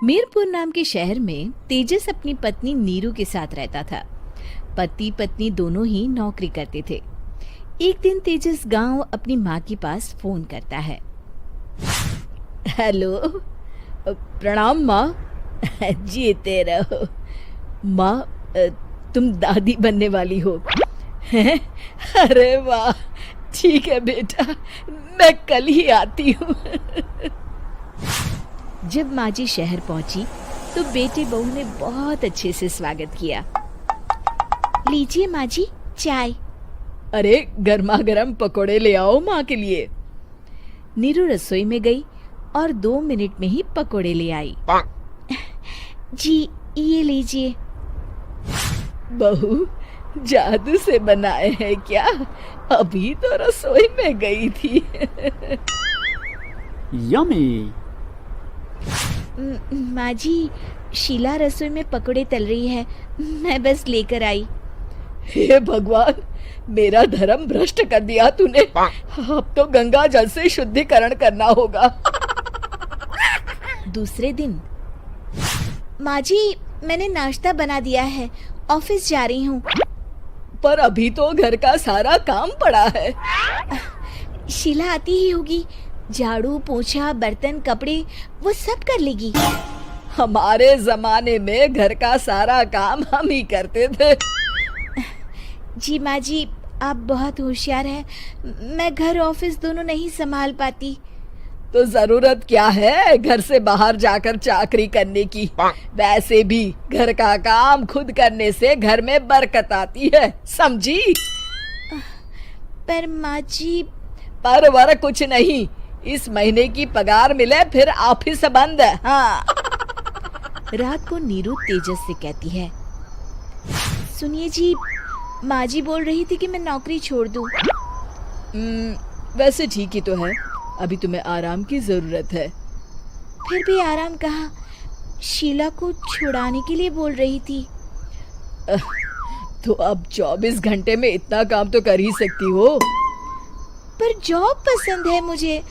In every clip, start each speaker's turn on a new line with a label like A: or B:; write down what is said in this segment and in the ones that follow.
A: मीरपुर नाम के शहर में तेजस अपनी पत्नी नीरू के साथ रहता था। पति पत्नी दोनों ही नौकरी करते थे। एक दिन तेजस गांव अपनी माँ के पास फोन करता है। हेलो, प्रणाम माँ। जीते रहो माँ, तुम दादी बनने वाली हो हैं? अरे वाह, ठीक है बेटा, मैं कल ही आती हूँ। जब माँ जी शहर पहुंची तो बेटे बहू ने बहुत अच्छे से स्वागत किया। लीजिए माँ जी, चाय। अरे गर्मा गर्म पकोड़े ले आओ माँ के लिए। नीरू रसोई में गई और 2 मिनट में ही पकोड़े ले आई। जी ये लीजिए। बहू जादू से बनाए हैं क्या? अभी तो रसोई में गई थी।
B: यम्मी।
A: माँ जी, शीला रसोई में पकोड़े तल रही है, मैं बस लेकर आई। हे भगवान, मेरा धर्म भ्रष्ट कर दिया तूने। अब तो गंगा जल से शुद्धिकरण करना होगा। दूसरे दिन, माँ जी मैंने नाश्ता बना दिया है, ऑफिस जा रही हूँ। पर अभी तो घर का सारा काम पड़ा है। शीला आती ही होगी, झाड़ू पोछा बर्तन कपड़े वो सब कर लेगी। हमारे जमाने में घर का सारा काम हम ही करते थे। जी माँ जी, आप बहुत होशियार हैं, मैं घर ऑफिस दोनों नहीं संभाल पाती। तो जरूरत क्या है घर से बाहर जाकर चाकरी करने की? वैसे भी घर का काम खुद करने से घर में बरकत आती है, समझी? पर माँ जी। पर वर कुछ नहीं, इस महीने की पगार मिले फिर ऑफिस बंद। हाँ। रात को नीरू तेजस से कहती है, सुनिए जी, माँ जी बोल रही थी कि मैं नौकरी छोड़ दूं। वैसे ठीक ही तो है, अभी तुम्हें आराम की जरूरत है। फिर भी आराम कहाँ, शीला को छुड़ाने के लिए बोल रही थी। तो अब 24 घंटे में इतना काम तो कर ही सकती हो। पर जॉब पसंद है मुझे,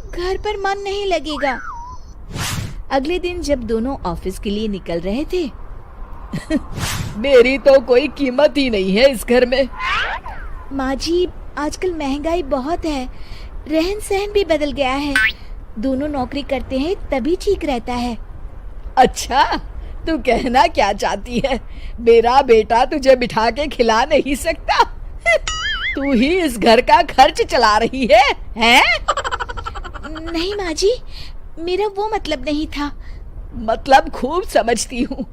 A: घर पर मन नहीं लगेगा। अगले दिन जब दोनों ऑफिस के लिए निकल रहे थे, मेरी तो कोई कीमत ही नहीं है इस घर में। माँ जी, आजकल महंगाई बहुत है, रहन सहन भी बदल गया है, दोनों नौकरी करते हैं तभी ठीक रहता है। अच्छा, तू कहना क्या चाहती है? मेरा बेटा तुझे बिठा के खिला नहीं सकता? तू ही इस घर का खर्च चला रही है, हैं? नहीं माँ जी, मेरा वो मतलब नहीं था। मतलब खूब समझती हूँ,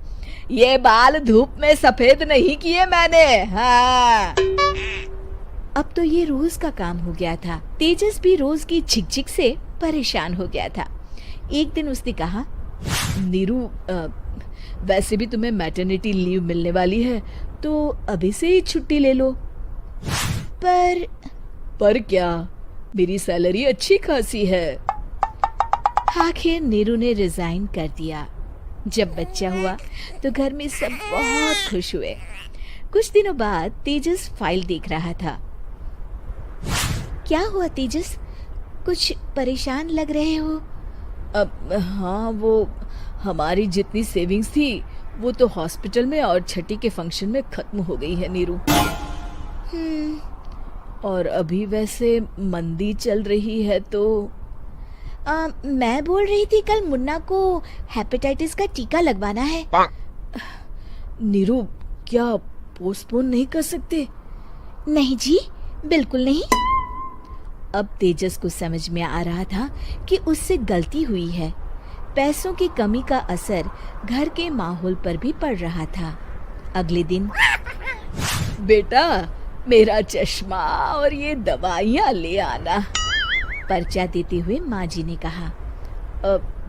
A: ये बाल धूप में सफेद नहीं किए मैंने। हाँ। अब तो ये रोज का काम हो गया था। तेजस भी रोज की झिकझिक से परेशान हो गया था। एक दिन उसने कहा, नीरू, वैसे भी तुम्हें मैटरनिटी लीव मिलने वाली है, तो अभी से ही छुट्टी ले लो। पर क्या, मेरी सैलरी अच्छी खासी है। आखिर नीरू ने रिजाइन कर दिया। जब बच्चा हुआ तो घर में सब बहुत खुश हुए। कुछ दिनों बाद तेजस फाइल देख रहा था। क्या हुआ तेजस, कुछ परेशान लग रहे हो? हाँ, वो हमारी जितनी सेविंग्स थी वो तो हॉस्पिटल में और छठी के फंक्शन में खत्म हो गई है नीरू। और अभी वैसे मंदी चल रही है तो मैं बोल रही थी कल मुन्ना को हेपेटाइटिस का टीका लगवाना है। नीरू, क्या पोस्टपोन नहीं कर सकते? नहीं जी, बिल्कुल नहीं। अब तेजस को समझ में आ रहा था कि उससे गलती हुई है। पैसों की कमी का असर घर के माहौल पर भी पड़ रहा था। अगले दिन, बेटा मेरा चश्मा और ये दवाइयाँ ले आना, पर्चा देते हुए माँ जी ने कहा।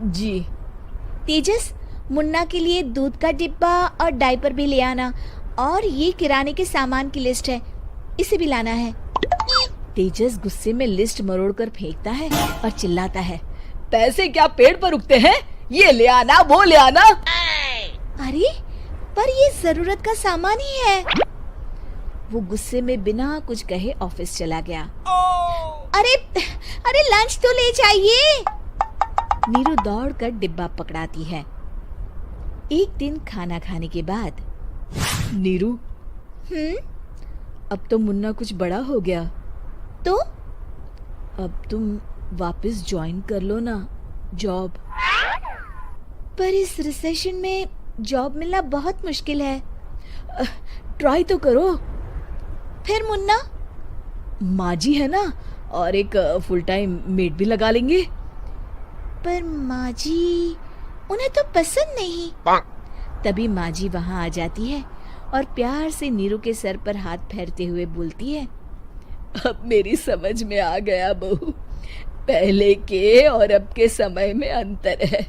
A: जी। तेजस, मुन्ना के लिए दूध का डिब्बा और डायपर भी ले आना, और ये किराने के सामान की लिस्ट है, इसे भी लाना है। तेजस गुस्से में लिस्ट मरोड़कर फेंकता है और चिल्लाता है, पैसे क्या पेड़ पर उगते हैं? ये ले आना, वो ले आना। अरे पर ये जरूरत का सामान ही है। वो गुस्से में बिना कुछ कहे ऑफिस चला गया। अरे लंच तो ले जाइए। नीरू दौड़कर डिब्बा पकड़ाती है। एक दिन खाना खाने के बाद, नीरू, अब तो मुन्ना कुछ बड़ा हो गया, तो अब तुम वापस ज्वाइन कर लो ना जॉब। पर इस रिसेशन में जॉब मिलना बहुत मुश्किल है। ट्राई तो करो। फिर मुन्ना? माँ जी है ना, और एक फुल टाइम मेड भी लगा लेंगे। पर माँ जी, उन्हें तो पसंद नहीं। तभी माँ जी वहाँ आ जाती है और प्यार से नीरू के सर पर हाथ फेरते हुए बोलती है, अब मेरी समझ में आ गया बहू, पहले के और अब के समय में अंतर है।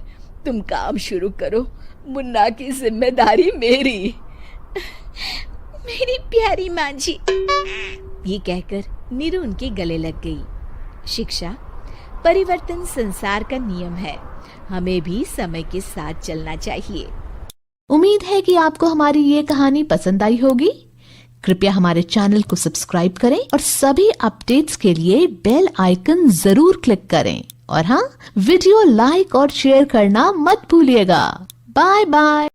A: तुम काम शुरू करो, मुन्ना की जिम्मेदारी मेरी। मेरी प्यारी माँ जी। ये कहकर नीरू उनके गले लग गई। शिक्षा, परिवर्तन संसार का नियम है, हमें भी समय के साथ चलना चाहिए।
B: उम्मीद है कि आपको हमारी ये कहानी पसंद आई होगी। कृपया हमारे चैनल को सब्सक्राइब करें और सभी अपडेट्स के लिए बेल आइकन जरूर क्लिक करें। और हाँ, वीडियो लाइक और शेयर करना मत भूलिएगा। Bye bye.